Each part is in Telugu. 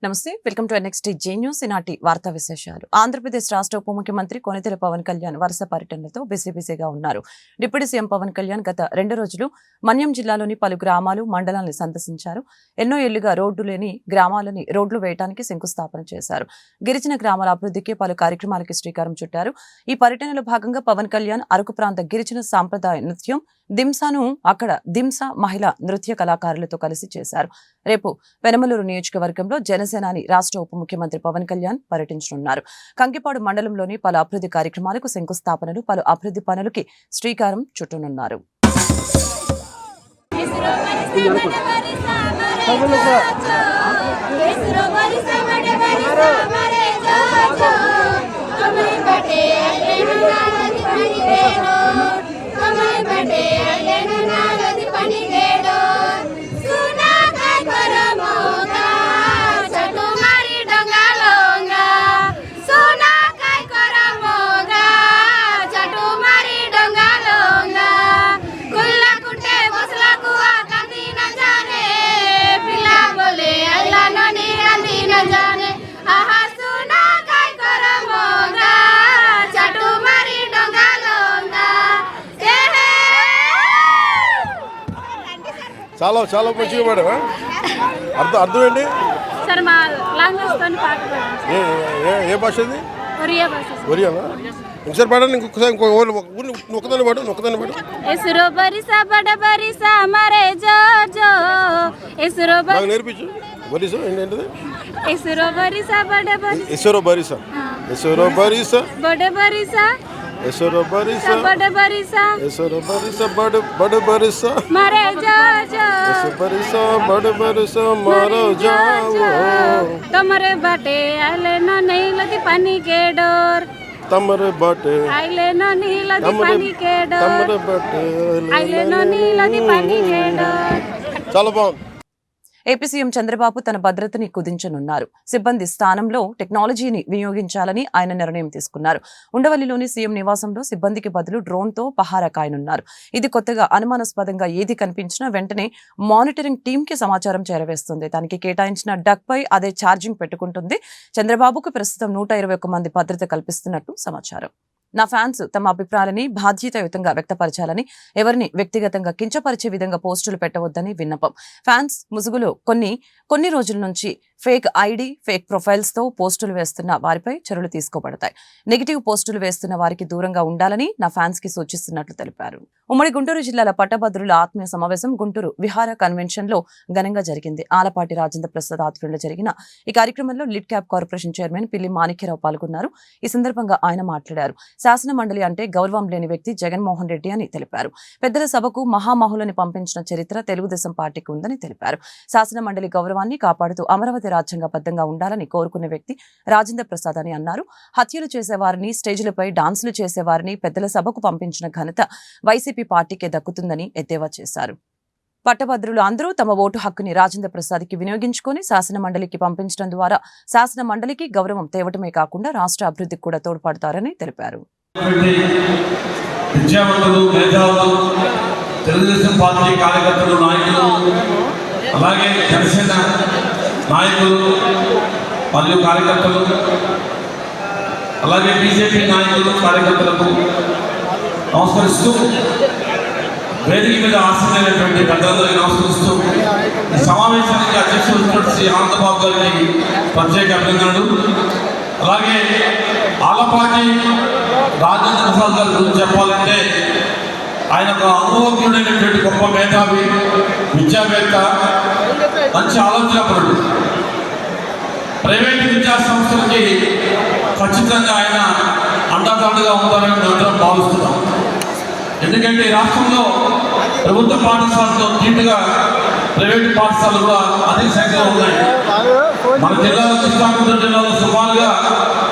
నమస్తే, welcome to NXT J news. ఈనాటి వార్తా విశేషాలు. ఆంధ్రప్రదేశ్ రాష్ట్ర ఉప ముఖ్యమంత్రి కొనితెల పవన్ కళ్యాణ్ వరుస పర్యటనలతో బిజీగా ఉన్నారు. డిప్యూటీ సీఎం పవన్ కళ్యాణ్ గత 2 రోజులు మన్యం జిల్లాలోని పలు గ్రామాలు, మండలాలను సందర్శించారు. ఎన్నో ఏళ్లుగా రోడ్డు లేని గ్రామాలని రోడ్లు వేయడానికి శంకుస్థాపన చేశారు. గిరిజన గ్రామాల అభివృద్ధికి పలు కార్యక్రమాలకి శ్రీకారం చుట్టారు. ఈ పర్యటనలో భాగంగా పవన్ కళ్యాణ్ అరకు ప్రాంత గిరిజన సాంప్రదాయ నృత్యం దింసాను అక్కడ దింసా మహిళా నృత్య కళాకారులతో కలిసి చేశారు. రేపు పెనమలూరు నియోజకవర్గంలో జనసేనాని రాష్ట్ర ఉప ముఖ్యమంత్రి పవన్ కళ్యాణ్ పర్యటించనున్నారు. కంకిపాడు మండలంలోని పలు అభివృద్ధి కార్యక్రమాలకు శంకుస్థాపనలు, పలు అభివృద్ధి పనులకి శ్రీకారం చుట్టనున్నారు. చాలా చాలా మంచిగా పాడారా? అర్థం ఏంటి సార్? మా లాంగ్వేజ్ తోని పాట పాడాను. ఏ భాష అది? ఒరియా భాష. ఒరియానా? ఇంకొకసారి పాడండి. ఒకదాన్ని పాడు. ఎసురో బరిసా బడ బరిసా మరే జోజో ఎసురో నాకు నేర్పించు. బరిసా ఏంటంటే ఎసురో బరిసా బడ బరిసా ఎసురో బరిసా బడ బరిసా ఎసురో బరిసా బడ బరిసా ఎసురో బరిసా బడ బరిసా మరే జోజో ఎసురో బరిసా బడ బరిసా మరో జావో తమరే బాటే ఆలే నా నీలది పని के डोर తమరే బాటే ఆలే నా నీలది పని के डोर తమరే బాటే ఆలే నా నీలది పని के डोर. చాలా బాగుంది. ఏపీ సీఎం చంద్రబాబు తన భద్రతని కుదించనున్నారు. సిబ్బంది స్థానంలో టెక్నాలజీని వినియోగించాలని ఆయన నిర్ణయం తీసుకున్నారు. ఉండవల్లిలోని సీఎం నివాసంలో సిబ్బందికి బదులు డ్రోన్తో పహారా కాయనున్నారు. ఇది కొత్తగా అనుమానాస్పదంగా ఏది కనిపించినా వెంటనే మానిటరింగ్ టీంకి సమాచారం చేరవేస్తుంది. దానికి కేటాయించిన డక్ పై అదే ఛార్జింగ్ పెట్టుకుంటుంది. చంద్రబాబుకు ప్రస్తుతం 121 మంది భద్రత కల్పిస్తున్నట్టు సమాచారం. నా ఫ్యాన్స్ తమ అభిప్రాయాలని బాధ్యతాయుతంగా వ్యక్తపరచాలని, ఎవరిని వ్యక్తిగతంగా కించపరిచే విధంగా పోస్టులు పెట్టవద్దని విన్నపం. ఫ్యాన్స్ ముసుగులో కొన్ని రోజుల నుంచి ఫేక్ ఐడి, ఫేక్ ప్రొఫైల్స్ తో పోస్టులు వేస్తున్న వారిపై చర్యలు తీసుకోబడతాయి. నెగిటివ్ పోస్టులు వేస్తున్న వారికి దూరంగా ఉండాలని నా ఫ్యాన్స్ కి సూచిస్తున్నట్లు తెలిపారు. ఉమ్మడి గుంటూరు జిల్లాల పట్టభద్రుల ఆత్మీయ సమావేశం గుంటూరు విహార కన్వెన్షన్ లో ఘనంగా జరిగింది. ఆలపాటి రాజేంద్ర ప్రసాద్ ఆధ్వర్యంలో జరిగిన ఈ కార్యక్రమంలో లిడ్ క్యాప్ కార్పొరేషన్ చైర్మన్ పిల్లి మాణిక్యరావు పాల్గొన్నారు. ఈ సందర్భంగా ఆయన మాట్లాడారు. శాసన మండలి అంటే గౌరవం లేని వ్యక్తి జగన్మోహన్ రెడ్డి అని తెలిపారు. పెద్దల సభకు మహామహులని పంపించిన చరిత్ర తెలుగుదేశం పార్టీకి ఉందని తెలిపారు. శాసన మండలి గౌరవాన్ని కాపాడుతూ అమరావతి రాజ్యాంగబద్ధంగా ఉండాలని కోరుకునే వ్యక్తి రాజేంద్ర ప్రసాద్ అని అన్నారు. హత్యలు చేసేవారిని, స్టేజీలపై డాన్సులు చేసేవారిని పెద్దల సభకు పంపించిన ఘనత వైసీపీ పార్టీకే దక్కుతుందని ఎద్దేవా చేశారు. పట్టభద్రులు అందరూ తమ ఓటు హక్కుని రాజేంద్ర ప్రసాద్ కి వినియోగించుకుని శాసన మండలికి పంపించడం ద్వారా శాసన మండలికి గౌరవం తేవటమే కాకుండా రాష్ట్ర అభివృద్ధికి కూడా తోడ్పడతారని తెలిపారు. తెలుగుదేశం పార్టీ కార్యకర్తలు, నాయకులు, అలాగే జనసేన నాయకులు మరియు కార్యకర్తలు, అలాగే బీజేపీ నాయకులు, కార్యకర్తలకు నమస్కరిస్తూ, వేదిక మీద ఆసీనులైనటువంటి పెద్దలందరికీ నమస్కరిస్తూ, ఈ సమావేశానికి అధ్యక్షుడు శ్రీ ఆనందబాబు గారికి ప్రత్యేక అభినందనలు. అలాగే ఆలపాటి రాజేంద్ర ప్రసాద్ గారి గురించి చెప్పాలంటే ఆయన ఒక అనుభవజ్ఞుడైనటువంటి గొప్ప మేధావి, విద్యావేత్త, మంచి ఆలోచనాపరుడు. ప్రైవేటు విద్యా సంస్థలకి ఖచ్చితంగా ఆయన అండదండగా ఉండాలని మేమందరం భావిస్తున్నాం. ఎందుకంటే ఈ రాష్ట్రంలో ప్రభుత్వ పాఠశాలతో తీటుగా ప్రైవేటు పాఠశాలలు కూడా అధిక సంఖ్యలో ఉన్నాయి. మన జిల్లాలో, కృష్ణాగుంటూరు జిల్లాలో సుమారుగా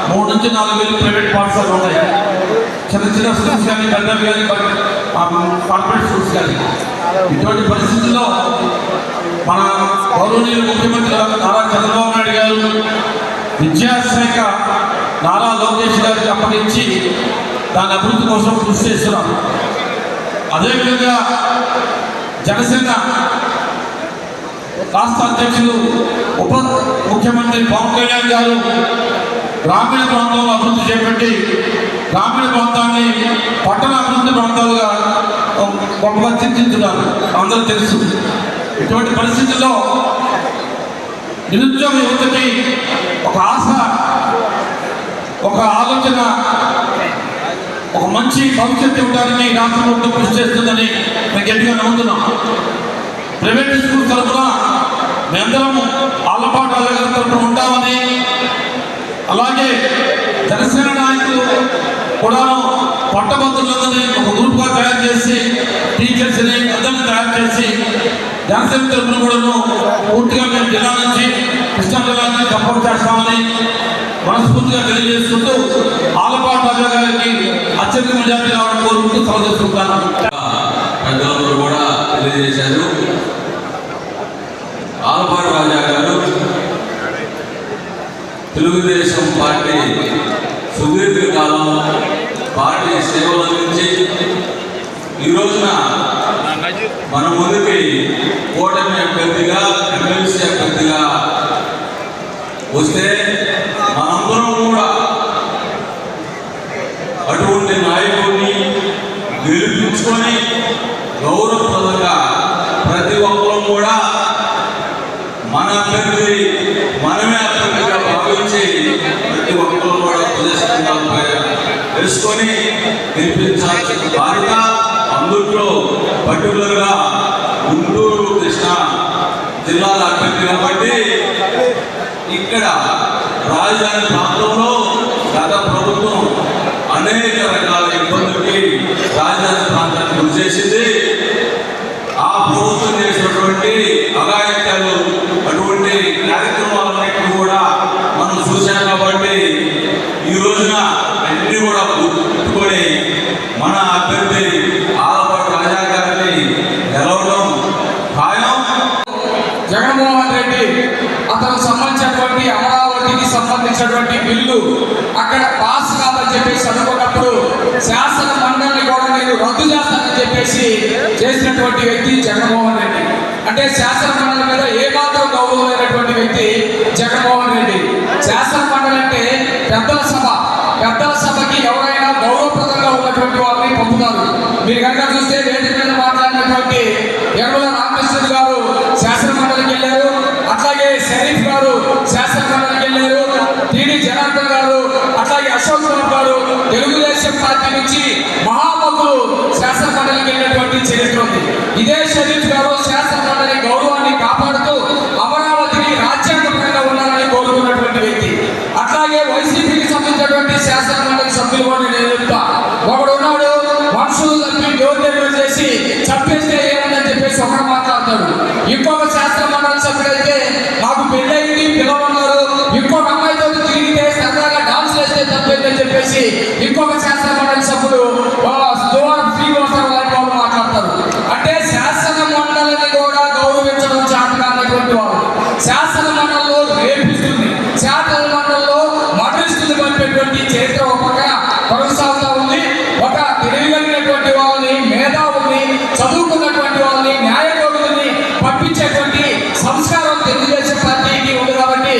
3 నుంచి 4 వేలు ప్రైవేట్ పాఠశాలలు ఉన్నాయి. చిన్న స్కూల్స్ కానీ, పెద్దవి కానీ, కార్పొరేట్ స్కూల్స్ కానీ. ఇటువంటి పరిస్థితుల్లో మన గౌరవనీయులు ముఖ్యమంత్రి నారా చంద్రబాబు నాయుడు గారు విద్యాశాఖ నారా లోకేష్ గారికి అప్పగించి దాని అభివృద్ధి కోసం కృషి చేస్తున్నాం. అదేవిధంగా జనసేన రాష్ట్ర అధ్యక్షులు ఉప ముఖ్యమంత్రి పవన్ కళ్యాణ్ గారు గ్రామీణ ప్రాంతంలో అభివృద్ధి చేపట్టి గ్రామీణ ప్రాంతాన్ని పట్టణ అభివృద్ధి ప్రాంతాలుగా గొప్పగా తీర్చిదిద్దుతారు అందరూ తెలుసు. ఇటువంటి పరిస్థితుల్లో నిరుద్యోగ యువతకి ఒక ఆశ, ఒక ఆలోచన, ఒక మంచి భవిష్యత్తు ఇవ్వడానికి రాష్ట్ర ప్రభుత్వం కృషి చేస్తుందని మేము గట్టిగా నమ్ముతున్నాం. ప్రైవేట్ స్కూల్ తరఫున మేమందరం ఆలపాటి రాజాగారి తరఫున ఉంటామని, అలాగే జనసేన నాయకులు కూడా పట్టభద్రులందరినీ ఒక గ్రూప్గా తయారు చేసి టీచర్స్ని అందరినీ తయారు చేసి జనసేన తరఫున కూడా పూర్తిగా మేము జిల్లా నుంచి కృష్ణా జిల్లా నుంచి సపోర్ట్ చేస్తామని మనస్ఫూర్తిగా తెలియజేసుకుంటూ ఆలపాటి రాజా గారికి అత్యధిక మెజార్టీ రావడం కోరుకుంటూ సెలవు పెద్దలందరూ కూడా తెలియజేశారు. ఆలపాటి రాజా గారు తెలుగుదేశం పార్టీ సుదీర్ఘకాలం పార్టీ సేవలు అందించి ఈ రోజున మన ముందుకి కూటమి అభ్యర్థిగా, ఎమ్మెల్సీ అభ్యర్థిగా వస్తే మనందరం కూడా అటువంటి నాయకుడిని గెలిపించుకొని గౌరవప్రదంగా ప్రతి ఒక్కరూ కూడా మన అభ్యర్థి మనమే అభ్యర్థిగా భావించి ప్రతి ఒక్కరూ కూడా ప్రదేశంగా తెలుసుకొని గెలిపించాల్సిన బాధ్యత అందులో పర్టికులర్గా గుంటూరు కృష్ణా జిల్లాల అభ్యర్థి కాబట్టి ఇక్కడ రాజధాని ప్రాంతంలో గత ప్రభుత్వం అనేక రకాల ఇబ్బందులకి రాజధాని ప్రాంతాన్ని గురి చేసింది. ఆ ప్రభుత్వం చేసినటువంటి అఘాయిత్యాలు, అటువంటి కార్యక్రమాలన్నింటినీ కూడా మనం చూసాం కాబట్టి ఈ రోజున అన్ని కూడా గుర్తుకొని మన అభ్యర్థి ఆలపాటి రాజా గారిని గెలవడం ఖాయం. జగన్మోహన్ రెడ్డి అతనికి సంబంధించినటువంటి అమరావతికి సంబంధించినటువంటి బిల్లు అక్కడ పాస్ కాదని చెప్పేసి అనుకున్నప్పుడు శాసన మండలిని కూడా నేను రద్దు చేస్తానని చెప్పేసి చేసినటువంటి వ్యక్తి జగన్మోహన్ రెడ్డి. అంటే శాసన మండలి మీద ఏమాత్రం గౌరవమైనటువంటి వ్యక్తి జగన్మోహన్ రెడ్డి. శాసన మండలి అంటే పెద్దల సభ. పెద్దల సభకి ఎవరైనా గౌరవప్రదంగా ఉన్నటువంటి వాళ్ళని పంపుతారు. మీరు కనుక చూస్తే వేదిక మీద మాట్లాడినటువంటి యనమల రామకృష్ణుడు గారు శాసన మండలికి వెళ్ళారు. అట్లాగే షరీఫ్ గారు శాసన మండలికి వెళ్ళారు. టీడీ జనార్దన్ గారు, అట్లాగే అశోక్ కుమార్ గారు తెలుగుదేశం పార్టీ నుంచి మహామతులు శాసన మండలికి వెళ్ళినటువంటి చరిత్ర ఉంది. ఇదే షరీఫ్ గారు శాసన మండలి గౌరవాన్ని కాపాడుతూ అమరావతిని రాజ్యాంగపరంగా ఉండాలని కోరుకున్నటువంటి వ్యక్తి. అట్లాగే వైసీపీకి సంబంధించినటువంటి శాసన మండలి సభ్యులు కూడా నేను చెప్తా. ఒకడు ఉన్నాడు, మనుషులు తప్పి డోర్ డెలివరీ చేసి చంపేస్తే ఏముందని చెప్పేసి ఒకరు మాట్లాడతాడు. ఇంకొక శాసన మండలి సభ్యుడైతే నాకు పెళ్ళయింది పిలవన్నారు, ఇంకొక అమ్మాయితో తిరిగితే సరదాగా డాన్స్ వేస్తే తప్పేందని చెప్పేసి ఇంకొక శాసన మండలి సభ్యుడు శ్రీనివాసరావు లాంటి వాళ్ళు మాట్లాడతారు. అంటే శాసన మండలిని కూడా గౌరవించడం చేతనటువంటి వాళ్ళు. శాసన మండలిలో రేపిస్తుంది, శాసన మండలిలో మరణిస్తుంది కలిపేటువంటి చరిత్ర ఒక పక్కన కొనసాగుతూ ఉంది. ఒక తెలియగలిగినటువంటి వాళ్ళని, మేధావుల్ని, చదువుకున్నటువంటి వాళ్ళని, న్యాయకోవిదుల్ని పంపించేటువంటి సంస్కారం తెలుగుదేశం పార్టీకి ఉంది. కాబట్టి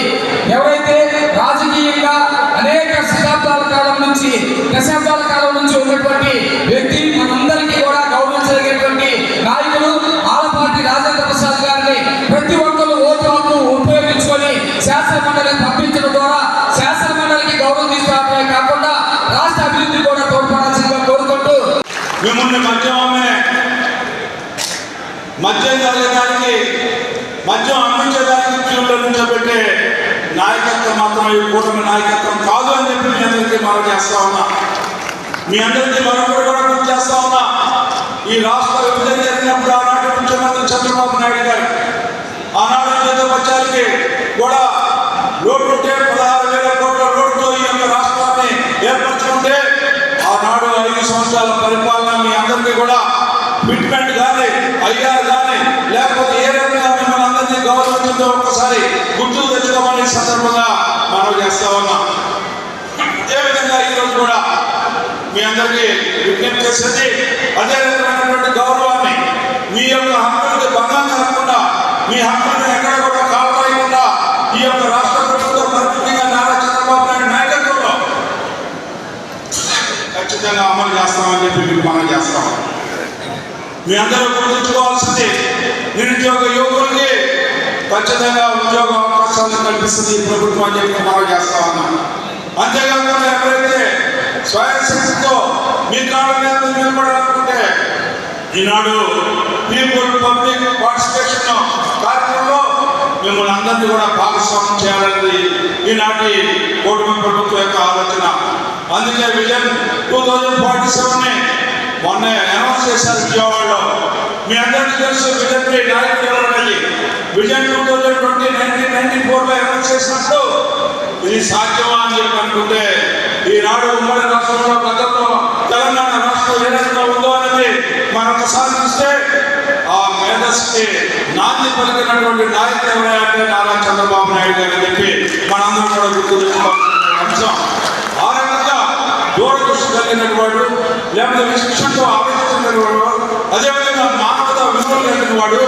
ఎవరైతే రాజకీయంగా అనేక దశాబ్దాల కాలం నుంచి ఉన్నటువంటి వ్యక్తి, మనందరికీ కూడా గౌరవించగలిగేటువంటి నాయకులు ఆలపాటి రాజేంద్ర ప్రసాద్ గారిని ప్రతి ఒక్కరు ఓటు హక్కు ఉపయోగించుకొని శాసన మండలికి పంపించడం ద్వారా శాసన మండలికి గౌరవం తీసుకురావడమే కాకుండా రాష్ట్ర అభివృద్ధి కూడా తోడ్పడాల్సిందిగా కోరుకుంటూ మిమ్మల్ని మద్యం తాగడానికి, మద్యం అందించడానికి క్యూలో నుంచోబెట్టే నాయకత్వం మాత్రం ఈ కూటమి నాయకత్వం కాదు అని చెప్పి మీ అందరికీ మనం చేస్తా ఉన్నా. మీ అందరికీ మరొకటి కూడా గుర్తు చేస్తా ఉన్నా. ఈ రాష్ట్ర విభజన జరిగినప్పుడు ఆనాటి ముఖ్యమంత్రి చంద్రబాబు నాయుడు గారు ఆనాడు జీతపత్యాలకి కూడా లోటు ఉంటే 16,000 కోట్ల లోటుతో ఈ యొక్క రాష్ట్రాన్ని ఏర్పరచుకుంటే ఆనాడు 5 సంవత్సరాల పరిపాలన మీ అందరికీ కూడా ఫిట్మెంట్ కానీ అయ్యారు కానీ లేకపోతే ఏ రకంగా మిమ్మల్ని అందరినీ గౌరవించిందో ఒక్కసారి గుర్తుకు తెచ్చుకోమని సందర్భంగా మనం చేస్తా ఉన్నాం. అదేవిధంగా ఈరోజు కూడా మీ అందరికీ విజ్ఞప్తి చేసేది అదే రకమైనటువంటి గౌరవాన్ని, మీ యొక్క హక్కులకి భంగం కలగకుండా మీ హక్కులను చేస్తామని చెప్పి మీకు మనం చేస్తాం. మీ అందరూ గుర్తుంచుకోవాల్సింది, నిరుద్యోగ యువకులకి ఖచ్చితంగా ఉద్యోగ అవకాశాలను కల్పిస్తుంది ఈ ప్రభుత్వం అని చెప్పి మనం చేస్తా ఉన్నాం. అంతేకాకుండా ఎవరైతే స్వయం శక్తితో మీ కాళ్ళ మీద నిలబడాలనుకుంటే ఈనాడు పీపుల్ పబ్లిక్ పార్టిసిపేషన్ కార్యక్రమంలో మిమ్మల్ని అందరినీ కూడా భాగస్వామ్యం చేయాలన్నది ఈనాటి కూటమి ప్రభుత్వం యొక్క ఆలోచన. అందుకే విజన్ 2047ని మొన్న అనౌన్స్ చేశారు విజయవాడలో. మీ అందరికీ తెలుసు విజన్ 3 నాయకుడు ఎవరన్నది. విజన్ 2020 1994లో అనౌన్స్ చేసినప్పుడు ఇది సాధ్యమా అని చెప్పి అనుకుంటే ఈనాడు ఉమ్మడి రాష్ట్రంలో గతంలో తెలంగాణ రాష్ట్రం ఏ రకంగా ఉందో అనేది మనం ఒకసారి చూస్తే ఆ మేధస్సుకి నాంది పలికినటువంటి నాయకుడు ఎవరంటే నారా చంద్రబాబు నాయుడు గారు అని చెప్పి మనందరం కూడా గుర్తుంచుకోవాల్సిన అంశం. ఆ రకంగా దూరదృష్టి కలిగిన వాడు, లేకపోతే విశిక్షణతో ఆలోచించిన వాడు, అదేవిధంగా మానవత విలువలు కలిగిన వాడు,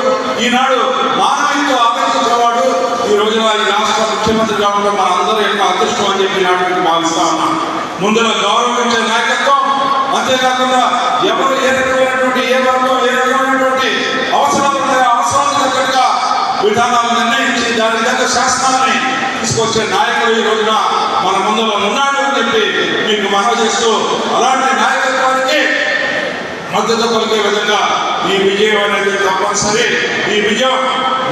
ఈనాడు మానవీయత ఆలోచించేవాడు ఈ రోజున ఈ రాష్ట్ర ముఖ్యమంత్రి కావడం మనందరూ యొక్క అదృష్టం అని చెప్పి నాటికి భావిస్తా ఉన్నాం. ముందులో గౌరవించే నాయకత్వం, అంతేకాకుండా ఎవరు ఏ రకమైనటువంటి ఏ వర్గం ఏ రకమైనటువంటి అవసరాలు ఉన్నాయో అవసరాలకు తగ్గట్టుగా విధానాలు నిర్ణయించి దాని విధంగా శాసనాన్ని తీసుకొచ్చే నాయకుడు ఈ రోజున మన ముందులో ఉన్నాడు అని చెప్పి మీకు మనవి చేస్తూ, అలాంటి నాయకత్వానికి మద్దతు పలికే విధంగా ఈ విజయం అనేది తప్పనిసరి. ఈ విజయం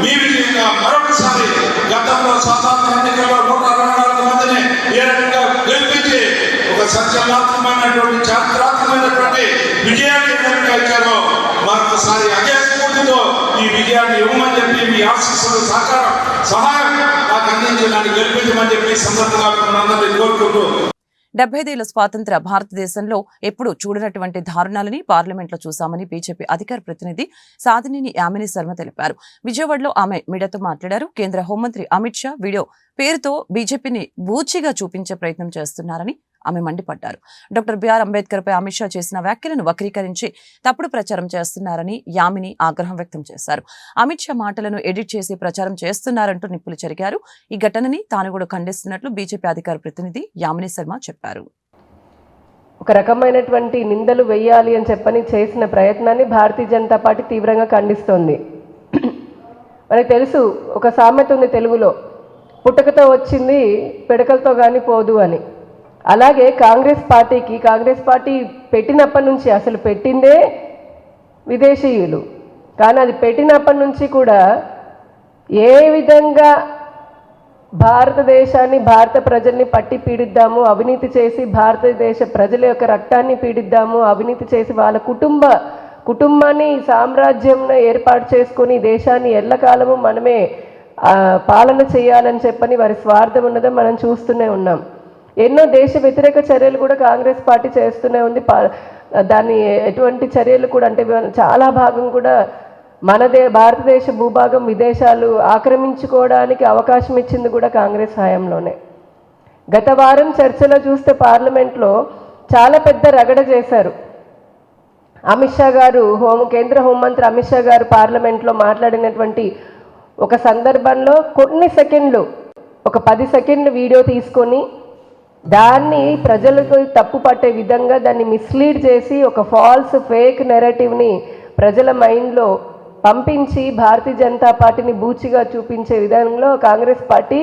మీ విజయంగా మరొకసారి గతంలో సాధారణ ఎన్నికల్లో 124 మందిని ఏ రకంగా గెలిపించి ఒక సంచలనాత్మకమైనటువంటి చారిత్రాత్మకమైనటువంటి విజయాన్ని ఏ ఇచ్చారో మరొకసారి అదే స్ఫూర్తితో ఈ విజయాన్ని ఇవ్వమని చెప్పి మీ ఆశీస్సులు సహాయం నాకు అందించి నన్ను గెలిపించమని చెప్పి సందర్భంగా మనందరినీ కోరుకుంటూ 75 ఏళ్ల స్వాతంత్ర భారతదేశంలో ఎప్పుడు చూడనటువంటి దారుణాలని పార్లమెంట్లో చూశామని బీజేపీ అధికార ప్రతినిధి సాధినేని యామిని శర్మ తెలిపారు. విజయవాడలో ఆమె మీడియాతో మాట్లాడారు. కేంద్ర హోంమంత్రి అమిత్ షా వీడియో పేరుతో బీజేపీని బూచిగా చూపించే ప్రయత్నం చేస్తున్నారని ఆమె మండిపడ్డారు. డాక్టర్ బిఆర్ అంబేద్కర్ పై అమిత్ షా చేసిన వ్యాఖ్యలను వక్రీకరించి తప్పుడు ప్రచారం చేస్తున్నారని యామిని ఆగ్రహం వ్యక్తం చేశారు. అమిత్ షా మాటలను ఎడిట్ చేసి ప్రచారం చేస్తున్నారంటూ నిప్పులు చెరిగారు. ఈ ఘటనని తాను కూడా ఖండిస్తున్నట్లు బీజేపీ అధికార ప్రతినిధి యామిని శర్మ చెప్పారు. ఒక రకమైనటువంటి నిందలు వేయాలి అని చెప్పని చేసిన ప్రయత్నాన్ని భారతీయ జనతా పార్టీ తీవ్రంగా ఖండిస్తోంది. మనకు తెలుసు, ఒక సామెత ఉంది తెలుగులో, పుట్టకతో వచ్చింది పిడకలతో కానీ పోదు అని. అలాగే కాంగ్రెస్ పార్టీ పెట్టినప్పటి నుంచి, అసలు పెట్టిందే విదేశీయులు, కానీ అది పెట్టినప్పటి నుంచి కూడా ఏ విధంగా భారతదేశాన్ని భారత ప్రజల్ని పట్టి పీడిద్దాము, అవినీతి చేసి భారతదేశ ప్రజల యొక్క రక్తాన్ని పీడిద్దాము, అవినీతి చేసి వాళ్ళ కుటుంబాన్ని సామ్రాజ్యంను ఏర్పాటు చేసుకుని దేశాన్ని ఎల్లకాలము మనమే పాలన చేయాలని చెప్పని వారి స్వార్థం ఉన్నదో మనం చూస్తూనే ఉన్నాం. ఎన్నో దేశ వ్యతిరేక చర్యలు కూడా కాంగ్రెస్ పార్టీ చేస్తూనే ఉంది. దాన్ని ఎటువంటి చర్యలు కూడా అంటే చాలా భాగం కూడా భారతదేశ భూభాగం విదేశాలు ఆక్రమించుకోవడానికి అవకాశం ఇచ్చింది కూడా కాంగ్రెస్ హయాంలోనే. గత వారం చర్చలో చూస్తే పార్లమెంట్లో చాలా పెద్ద రగడ చేశారు. అమిత్ షా గారు, కేంద్ర హోంమంత్రి అమిత్ షా గారు పార్లమెంట్లో మాట్లాడినటువంటి ఒక సందర్భంలో కొన్ని సెకండ్లు, ఒక 10 సెకండ్లు వీడియో తీసుకొని దాన్ని ప్రజలకు తప్పు పట్టే విధంగా దాన్ని మిస్లీడ్ చేసి ఒక ఫేక్ నెరేటివ్ని ప్రజల మైండ్లో పంపించి భారతీయ జనతా పార్టీని బూచిగా చూపించే విధంలో కాంగ్రెస్ పార్టీ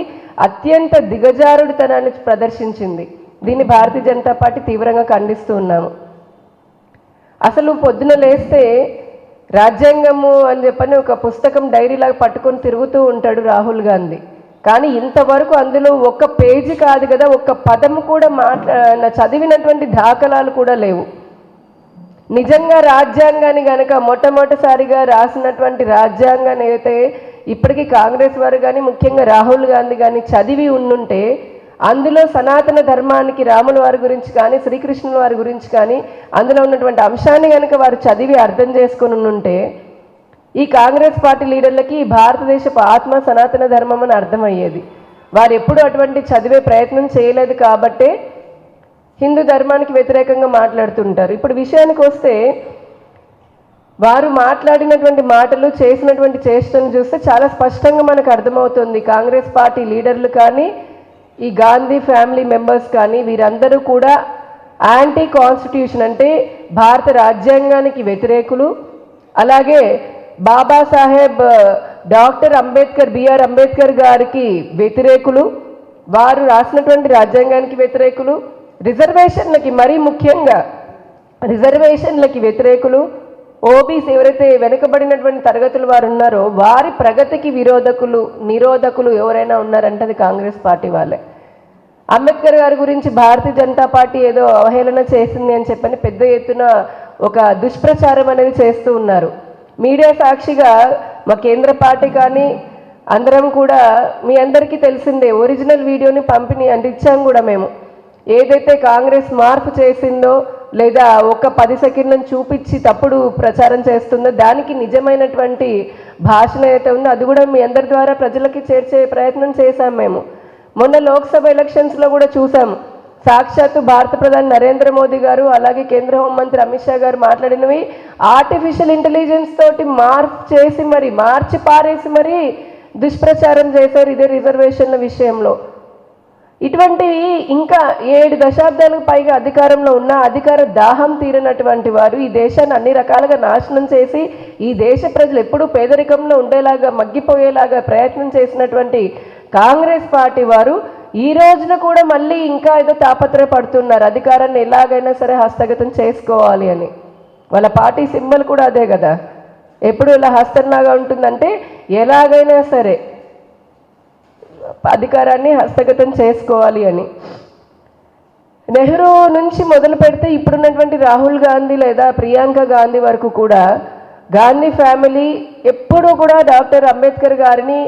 అత్యంత దిగజారుడుతనాన్ని ప్రదర్శించింది. దీన్ని భారతీయ జనతా పార్టీ తీవ్రంగా ఖండిస్తూ ఉన్నాము. అసలు పొద్దున లేస్తే రాజ్యాంగము అని చెప్పని ఒక పుస్తకం డైరీలాగా పట్టుకొని తిరుగుతూ ఉంటాడు రాహుల్ గాంధీ. కానీ ఇంతవరకు అందులో ఒక్క పేజీ కాదు కదా, ఒక్క పదము కూడా చదివినటువంటి దాఖలాలు కూడా లేవు. నిజంగా రాజ్యాంగాన్ని కనుక మొట్టమొదటిసారిగా రాసినటువంటి రాజ్యాంగాన్ని అయితే ఇప్పటికీ కాంగ్రెస్ వారు కానీ ముఖ్యంగా రాహుల్ గాంధీ కానీ చదివి ఉండుంటే అందులో సనాతన ధర్మానికి రాముల వారి గురించి కానీ శ్రీకృష్ణుల వారి గురించి కానీ అందులో ఉన్నటువంటి అంశాన్ని కనుక వారు చదివి అర్థం చేసుకుని ఉంటే ఈ కాంగ్రెస్ పార్టీ లీడర్లకి భారతదేశపు ఆత్మ సనాతన ధర్మం అని అర్థమయ్యేది. వారు ఎప్పుడు అటువంటి చదివే ప్రయత్నం చేయలేదు కాబట్టే హిందూ ధర్మానికి వ్యతిరేకంగా మాట్లాడుతుంటారు. ఇప్పుడు విషయానికి వస్తే వారు మాట్లాడినటువంటి మాటలు, చేసినటువంటి చేష్టలను చూస్తే చాలా స్పష్టంగా మనకు అర్థమవుతుంది. కాంగ్రెస్ పార్టీ లీడర్లు కానీ ఈ గాంధీ ఫ్యామిలీ మెంబర్స్ కానీ వీరందరూ కూడా యాంటీ కాన్స్టిట్యూషన్ అంటే భారత రాజ్యాంగానికి వ్యతిరేకులు, అలాగే బాబాసాహెబ్ డాక్టర్ అంబేద్కర్ బిఆర్ అంబేద్కర్ గారికి వ్యతిరేకులు, వారు రాసినటువంటి రాజ్యాంగానికి వ్యతిరేకులు, రిజర్వేషన్లకి మరీ ముఖ్యంగా రిజర్వేషన్లకి వ్యతిరేకులు, ఓబీసీ ఎవరైతే వెనుకబడినటువంటి తరగతులు వారు ఉన్నారో వారి ప్రగతికి నిరోధకులు ఎవరైనా ఉన్నారంటే అది కాంగ్రెస్ పార్టీ వాళ్ళే. అంబేద్కర్ గారి గురించి భారతీయ జనతా పార్టీ ఏదో అవహేళన చేసింది అని చెప్పని పెద్ద ఎత్తున ఒక దుష్ప్రచారం అనేది చేస్తూ ఉన్నారు. మీడియా సాక్షిగా మా కేంద్ర పార్టీ కానీ అందరం కూడా మీ అందరికీ తెలిసిందే ఒరిజినల్ వీడియోని ఇచ్చాం కూడా మేము. ఏదైతే కాంగ్రెస్ మార్పు చేసిందో లేదా ఒక 10 సెకండ్లను చూపించి తప్పుడు ప్రచారం చేస్తుందో దానికి నిజమైనటువంటి భాషణ అయితే ఉందో అది కూడా మీ అందరి ద్వారా ప్రజలకి చేర్చే ప్రయత్నం చేశాం మేము. మొన్న లోక్సభ ఎలక్షన్స్లో కూడా చూసాము. సాక్షాత్తు భారత ప్రధాని నరేంద్ర మోదీ గారు అలాగే కేంద్ర హోంమంత్రి అమిత్ షా గారు మాట్లాడినవి ఆర్టిఫిషియల్ ఇంటెలిజెన్స్ తోటి మార్చి పారేసి మరి దుష్ప్రచారం చేశారు ఇదే రిజర్వేషన్ల విషయంలో. ఇటువంటివి ఇంకా 7 దశాబ్దాలకు పైగా అధికారంలో ఉన్న అధికార దాహం తీరినటువంటి వారు ఈ దేశాన్ని అన్ని రకాలుగా నాశనం చేసి ఈ దేశ ప్రజలు ఎప్పుడూ పేదరికంలో ఉండేలాగా మగ్గిపోయేలాగా ప్రయత్నం చేసినటువంటి కాంగ్రెస్ పార్టీ వారు ఈ రోజున కూడా మళ్ళీ ఇంకా ఏదో తాపత్రయపడుతున్నారు అధికారాన్ని ఎలాగైనా సరే హస్తగతం చేసుకోవాలి అని. వాళ్ళ పార్టీ సింబల్ కూడా అదే కదా, ఎప్పుడు ఇలా హస్తంలాగా ఉంటుందంటే ఎలాగైనా సరే అధికారాన్ని హస్తగతం చేసుకోవాలి అని. నెహ్రూ నుంచి మొదలు పెడితే ఇప్పుడున్నటువంటి రాహుల్ గాంధీ లేదా ప్రియాంక గాంధీ వరకు కూడా గాంధీ ఫ్యామిలీ ఎప్పుడూ కూడా డాక్టర్ అంబేద్కర్ గారిని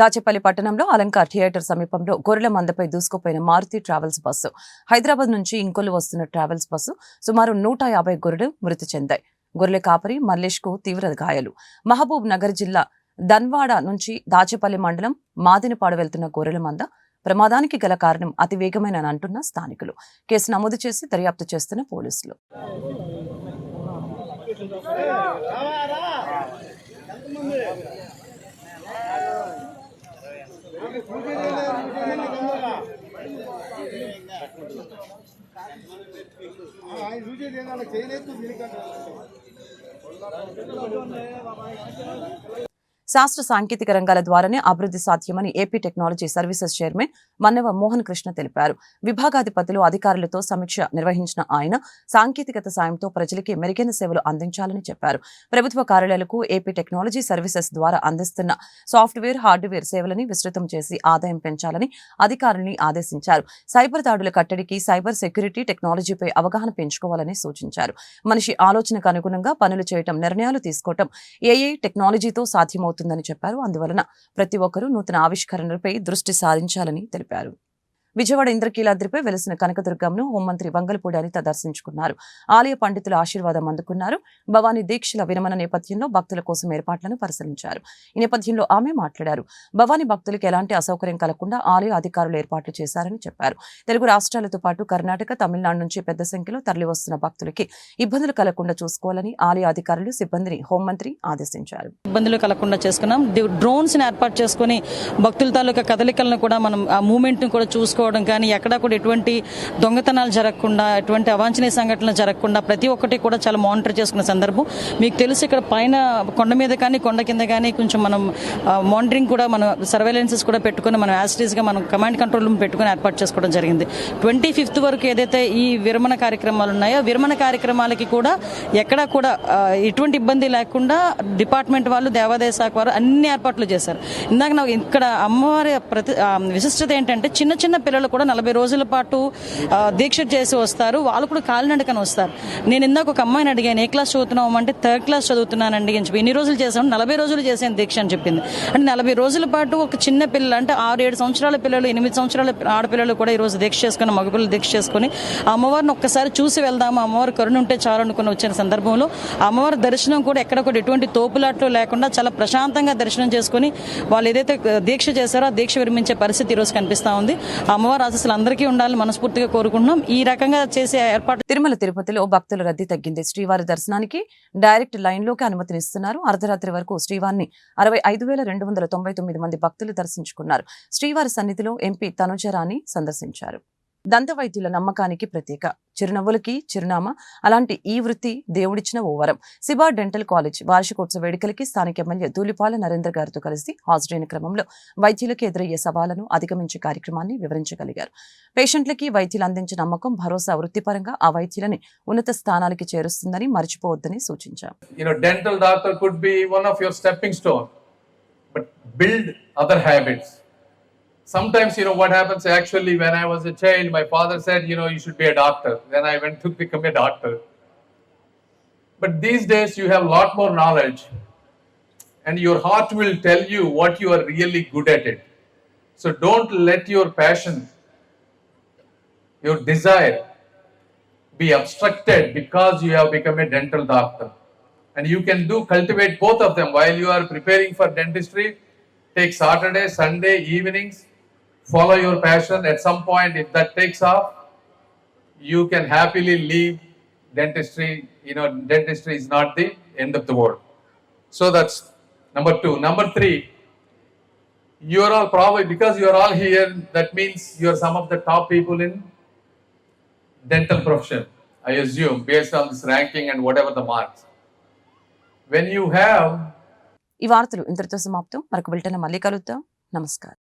దాచేపల్లి పట్టణంలో అలంకార్ థియేటర్ సమీపంలో గొర్రెల మందపై దూసుకుపోయిన మారుతి ట్రావెల్స్ బస్సు. హైదరాబాద్ నుంచి ఇంకొల్లు వస్తున్న ట్రావెల్స్ బస్సు సుమారు 150 గొర్రెలు మృతి చెందాయి. గొర్రెల కాపరి మల్లేష్ కు తీవ్ర గాయాలు. మహబూబ్ నగర్ జిల్లా దన్వాడ నుంచి దాచేపల్లి మండలం మాదినపాడు వెళ్తున్న గొర్రెల మంద ప్రమాదానికి గల కారణం అతివేగమైన అంటున్న స్థానికులు. కేసు నమోదు చేసి దర్యాప్తు చేస్తున్న పోలీసులు. శాస్త్ర సాంకేతిక రంగాల ద్వారానే అభివృద్ధి సాధ్యమని AP technology services chairman Mannava Mohan Krishna తెలిపారు. విభాగాధిపతులు అధికారులతో సమీక్ష నిర్వహించిన ఆయన సాంకేతికత సాయంతో ప్రజలకి మెరుగైన సేవలు అందించాలని చెప్పారు. ప్రభుత్వ కార్యాలయాలకు ఏపీ టెక్నాలజీ సర్వీసెస్ ద్వారా అందిస్తున్న సాఫ్ట్వేర్ హార్డ్వేర్ సేవలని విస్తృతం చేసి ఆదాయం పెంచాలని అధికారుల్ని ఆదేశించారు. సైబర్ దాడుల కట్టడికి సైబర్ సెక్యూరిటీ టెక్నాలజీపై అవగాహన పెంచుకోవాలని సూచించారు. మనిషి ఆలోచనకు అనుగుణంగా పనులు చేయటం, నిర్ణయాలు తీసుకోవటం ఏఐ టెక్నాలజీతో సాధ్యమవుతుందని చెప్పారు. అందువలన ప్రతి ఒక్కరూ నూతన ఆవిష్కరణలపై దృష్టి సారించాలని తెలిపారు. విజయవాడ ఇంద్రకీలాద్రిపై వెలిసిన కనకదుర్గంను హోంమంత్రి వంగలపూడి అనిత దర్శించుకున్నారు. ఆలయ పండితుల ఆశీర్వాదం అందుకున్నారు. భవానీ దీక్షల విరమణ నేపథ్యంలో భక్తుల కోసం ఏర్పాట్లను పరిశీలించారు. ఈ నేపథ్యంలో ఆమె మాట్లాడారు. భవానీ భక్తులకు ఎలాంటి అసౌకర్యం కలగకుండా ఆలయ అధికారులు ఏర్పాట్లు చేశారని చెప్పారు. తెలుగు రాష్ట్రాలతో పాటు కర్ణాటక, తమిళనాడు నుంచి పెద్ద సంఖ్యలో తరలివస్తున్న భక్తులకి ఇబ్బందులు కలగకుండా చూసుకోవాలని ఆలయ అధికారులు సిబ్బందిని హోంమంత్రి ఆదేశించారు. ఇబ్బందులు కలగకుండా చేసుకున్నాం. డ్రోన్స్ ని ఏర్పాటు చేసుకుని భక్తుల తాలూకా కదలికలను కూడా మనం ఆ మూవ్మెంట్ ని కూడా చూసుకోవడం కానీ ఎక్కడా కూడా ఎటువంటి దొంగతనాలు జరగకుండా, ఎటువంటి అవాంఛనీయ సంఘటనలు జరగకుండా ప్రతి ఒక్కటి కూడా చాలా మానిటర్ చేసుకున్న సందర్భం. మీకు తెలుసు ఇక్కడ పైన కొండ మీద కానీ కొండ కింద కానీ కొంచెం మనం మానిటరింగ్ కూడా మనం సర్వేలెన్సెస్ కూడా పెట్టుకుని మనం యాజిటీస్ గా మనం కమాండ్ కంట్రోల్ రూమ్ పెట్టుకుని ఏర్పాటు చేసుకోవడం జరిగింది. 25th వరకు ఏదైతే ఈ విరమణ కార్యక్రమాలు ఉన్నాయో విరమణ కార్యక్రమాలకి కూడా ఎక్కడా కూడా ఎటువంటి ఇబ్బంది లేకుండా డిపార్ట్మెంట్ వాళ్ళు, దేవాదాయ శాఖ వారు అన్ని ఏర్పాట్లు చేశారు. ఇందాక నాకు ఇక్కడ అమ్మవారి విశిష్టత ఏంటంటే చిన్న చిన్న పిల్లలు కూడా 40 రోజుల పాటు దీక్ష చేసి వస్తారు. వాళ్ళు కూడా కాలినడకని వస్తారు. నేను ఇందాక ఒక అమ్మాయిని అడిగాను, ఏ క్లాస్ చదువుతున్నావు అంటే 3rd క్లాస్ చదువుతున్నానండి అని చెప్పి. ఎన్ని రోజులు చేశాను? 40 రోజులు చేశాను దీక్ష అని చెప్పింది. అంటే 40 రోజుల పాటు ఒక చిన్న పిల్లలు అంటే 6-7 సంవత్సరాల పిల్లలు, 8 సంవత్సరాల ఆడపిల్లలు కూడా ఈ రోజు దీక్ష చేసుకుని, మగపిల్లలు దీక్ష చేసుకుని అమ్మవారిని ఒక్కసారి చూసి వెళ్దాము, అమ్మవారి కరుణ ఉంటే చాలు అనుకుని వచ్చిన సందర్భంలో అమ్మవారి దర్శనం కూడా ఎక్కడ కూడా ఎటువంటి తోపులాట్లు లేకుండా చాలా ప్రశాంతంగా దర్శనం చేసుకుని వాళ్ళు ఏదైతే దీక్ష చేశారో ఆ దీక్ష విరమించే పరిస్థితి ఈ రోజు కనిపిస్తా ఉంది. అమ్మవారి ఆశీస్సులు అందరికీ ఉండాలని మనస్ఫూర్తిగా కోరుకుంటున్నాం. ఈ రకంగా చేసే ఏర్పాటు. తిరుమల తిరుపతిలో భక్తుల రద్దీ తగ్గింది. శ్రీవారి దర్శనానికి డైరెక్ట్ లైన్లోకి అనుమతినిస్తున్నారు. అర్ధరాత్రి వరకు శ్రీవారిని 65,299 మంది భక్తులు దర్శించుకున్నారు. శ్రీవారి సన్నిధిలో ఎంపీ తనుజరాని సందర్శించారు. దంత వైద్యుల నమ్మకానికి ప్రతీక, చిరునవ్వులకి చిరునామా. అలాంటి ఈ వృత్తి దేవుడిచ్చిన ఓ వరం. సిబా డెంటల్ కాలేజ్ వార్షికోత్సవ వేడుకలకి స్థానిక ఎమ్మెల్యే ధూళిపాల నరేందర్ గారితో కలిసి హాజరైన క్రమంలో వైద్యులకు ఎదురయ్యే సవాళ్లను అధిగమించే కార్యక్రమాన్ని వివరించగలిగారు. పేషెంట్లకి వైద్యులు అందించిన నమ్మకం, భరోసా వృత్తిపరంగా ఆ వైద్యులని ఉన్నత స్థానాలకి చేరుస్తుందని మర్చిపోవద్దని సూచించారు. Dental doctor could be one of your stepping stone, but build other habits. Sometimes, what happens actually when I was a child, my father said, you should be a doctor. Then I went to become a doctor. But these days you have a lot more knowledge and your heart will tell you what you are really good at it. So don't let your passion, your desire be obstructed because you have become a dental doctor. And you can cultivate both of them while you are preparing for dentistry. Take Saturday, Sunday, evenings, follow your passion. At some point, if that takes off, you can happily leave dentistry. Dentistry is not the end of the world. So that's number 2. Number 3, you are all probably, because you are all here, that means you are some of the top people in dental profession, I assume, based on this ranking and whatever the marks. When you have ఈ వార్తలు ఇంతటితో సమాప్తం. మరొక బులెటిన్ మళ్ళీ కలుద్దాం. నమస్కారం.